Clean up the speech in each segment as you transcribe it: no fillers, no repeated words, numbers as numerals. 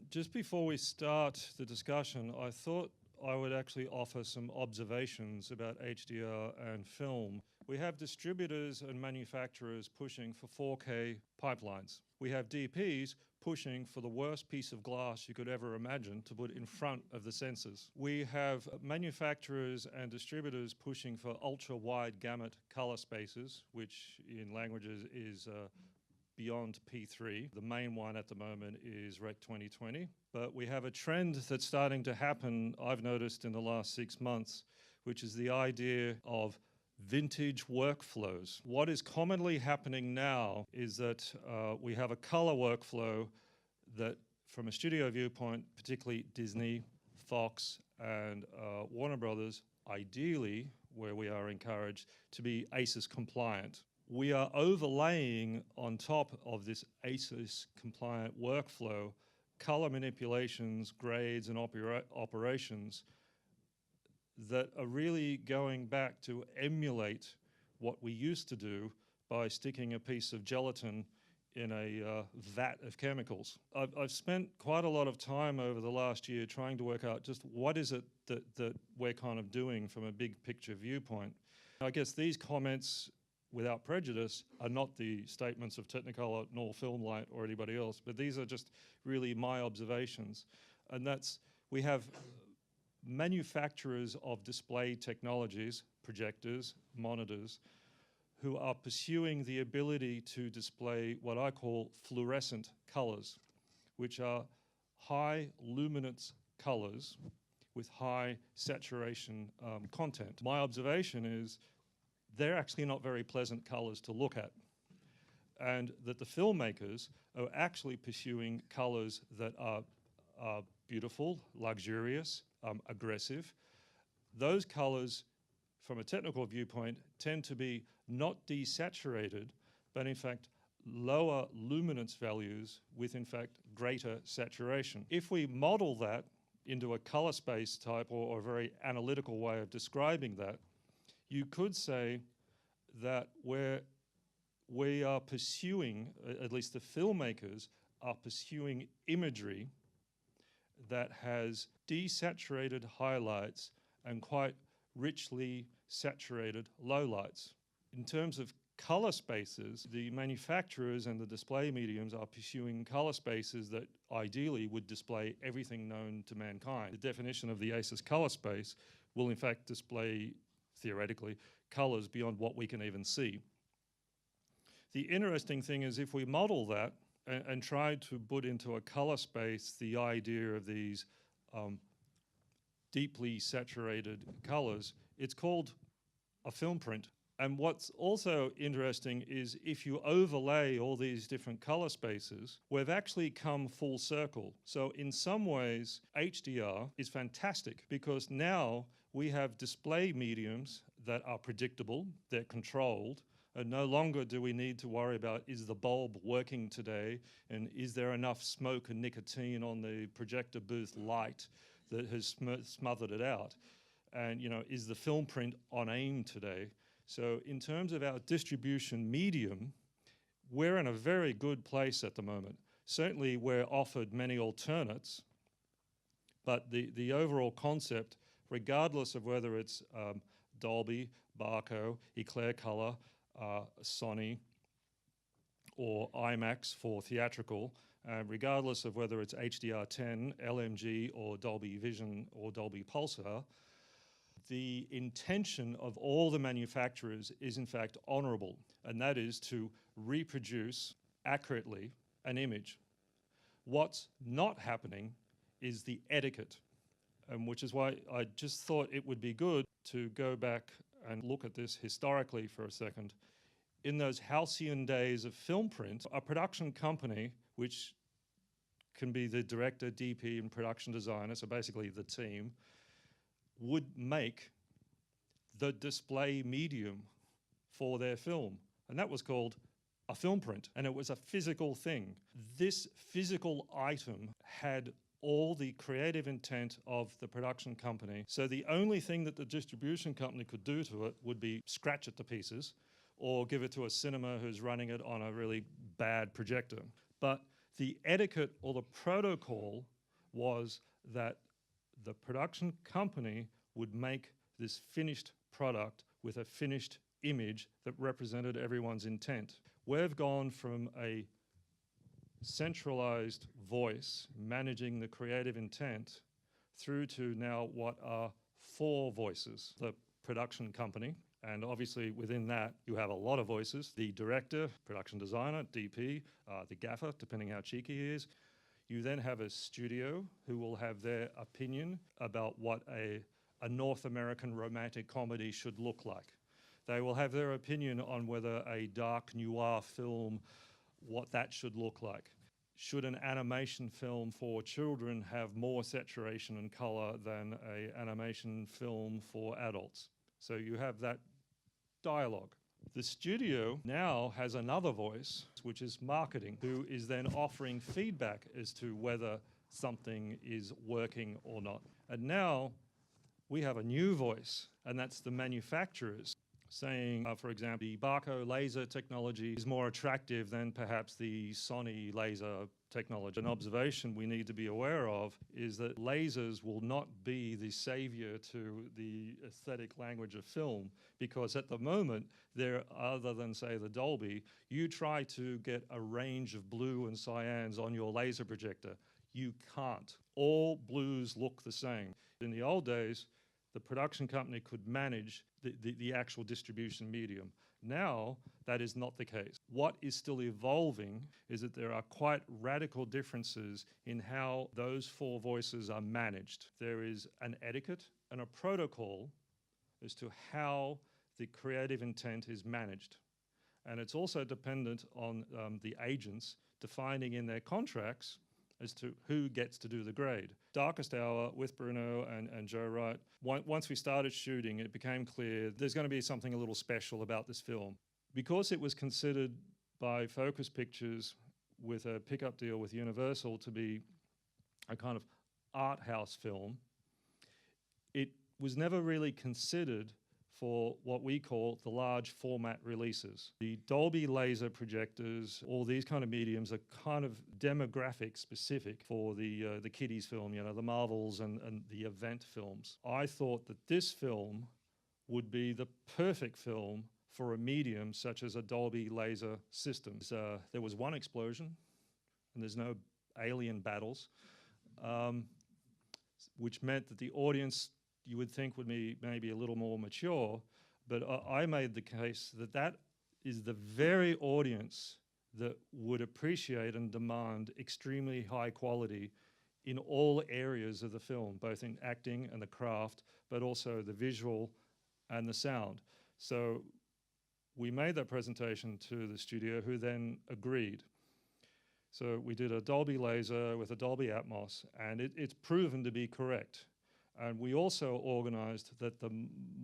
Just before we start the discussion, I thought I would actually offer some observations about HDR and film. We have distributors and manufacturers pushing for 4K pipelines. We have DPs pushing for the worst piece of glass you could ever imagine to put in front of the sensors. We have manufacturers and distributors pushing for ultra-wide gamut color spaces, which in languages is beyond P3. The main one at the moment is Rec 2020. But we have a trend that's starting to happen, I've noticed in the last 6 months, which is the idea of vintage workflows. What is commonly happening now is that we have a color workflow that, from a studio viewpoint, particularly Disney, Fox, and Warner Brothers, ideally, where we are encouraged to be ACES compliant. We are overlaying on top of this ACES compliant workflow color manipulations, grades, and operations that are really going back to emulate what we used to do by sticking a piece of gelatin in a vat of chemicals. I've spent quite a lot of time over the last year trying to work out just what is it that we're kind of doing from a big picture viewpoint. I guess these comments, without prejudice, are not the statements of Technicolor nor Filmlight or anybody else, but these are just really my observations. And that's, we have manufacturers of display technologies, projectors, monitors, who are pursuing the ability to display what I call fluorescent colors, which are high luminance colors with high saturation content. My observation is they're actually not very pleasant colors to look at, and that the filmmakers are actually pursuing colors that are beautiful, luxurious, aggressive. Those colors, from a technical viewpoint, tend to be not desaturated, but in fact lower luminance values with in fact greater saturation. If we model that into a color space type, or a very analytical way of describing that, you could say that we are pursuing, at least the filmmakers are pursuing imagery that has desaturated highlights and quite richly saturated lowlights. In terms of color spaces, the manufacturers and the display mediums are pursuing color spaces that ideally would display everything known to mankind. The definition of the ACES color space will in fact display, theoretically, colors beyond what we can even see. The interesting thing is, if we model that and try to put into a color space the idea of these deeply saturated colors, it's called a film print. And what's also interesting is, if you overlay all these different color spaces, we've actually come full circle. So in some ways, HDR is fantastic, because now we have display mediums that are predictable, they're controlled, and no longer do we need to worry about, is the bulb working today, and is there enough smoke and nicotine on the projector booth light that has smothered it out? And, you know, is the film print on aim today? So in terms of our distribution medium, we're in a very good place at the moment. Certainly we're offered many alternates, but the overall concept, regardless of whether it's Dolby, Barco, Eclair Color, Sony, or IMAX for theatrical, regardless of whether it's HDR10, LMG, or Dolby Vision, or Dolby Pulsar, the intention of all the manufacturers is in fact honorable, and that is to reproduce accurately an image. What's not happening is the etiquette, which is why I just thought it would be good to go back and look at this historically for a second. In those halcyon days of film print, a production company, which can be the director, DP, and production designer, so basically the team, would make the display medium for their film. And that was called a film print, and it was a physical thing. This physical item had all the creative intent of the production company. So the only thing that the distribution company could do to it would be scratch it to pieces, or give it to a cinema who's running it on a really bad projector. But The etiquette or the protocol was that the production company would make this finished product with a finished image that represented everyone's intent. We've gone from a centralized voice managing the creative intent through to now what are 4 voices. The production company, and obviously within that you have a lot of voices. The director, production designer, DP, the gaffer, depending how cheeky he is. You then have a studio who will have their opinion about what a North American romantic comedy should look like. They will have their opinion on whether a dark noir film, what that should look like. Should an animation film for children have more saturation and color than an animation film for adults? So you have that dialogue. The studio now has another voice, which is marketing, who is then offering feedback as to whether something is working or not. And now we have a new voice, and that's the manufacturers saying, for example, the Barco laser technology is more attractive than perhaps the Sony laser technology. An observation we need to be aware of is that lasers will not be the savior to the aesthetic language of film, because at the moment, other than say the Dolby, you try to get a range of blue and cyans on your laser projector. You can't. All blues look the same. In the old days, the production company could manage the actual distribution medium. Now, that is not the case. What is still evolving is that there are quite radical differences in how those 4 voices are managed. There is an etiquette and a protocol as to how the creative intent is managed. And it's also dependent on the agents defining in their contracts as to who gets to do the grade. Darkest Hour with Bruno and Joe Wright, once we started shooting, it became clear there's going to be something a little special about this film. Because it was considered by Focus Pictures with a pickup deal with Universal to be a kind of art house film, it was never really considered for what we call the large format releases. The Dolby laser projectors, all these kind of mediums are kind of demographic specific for the kiddies film, you know, the Marvels and the event films. I thought that this film would be the perfect film for a medium such as a Dolby laser system. There was one explosion, and there's no alien battles, which meant that the audience, you would think, would be maybe a little more mature, but I made the case that that is the very audience that would appreciate and demand extremely high quality in all areas of the film, both in acting and the craft, but also the visual and the sound. So we made that presentation to the studio, who then agreed. So we did a Dolby laser with a Dolby Atmos, and it's proven to be correct. And we also organized that the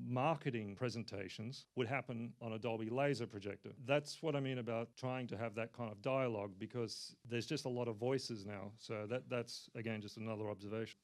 marketing presentations would happen on a Dolby laser projector. That's what I mean about trying to have that kind of dialogue, because there's just a lot of voices now. So that's, again, just another observation.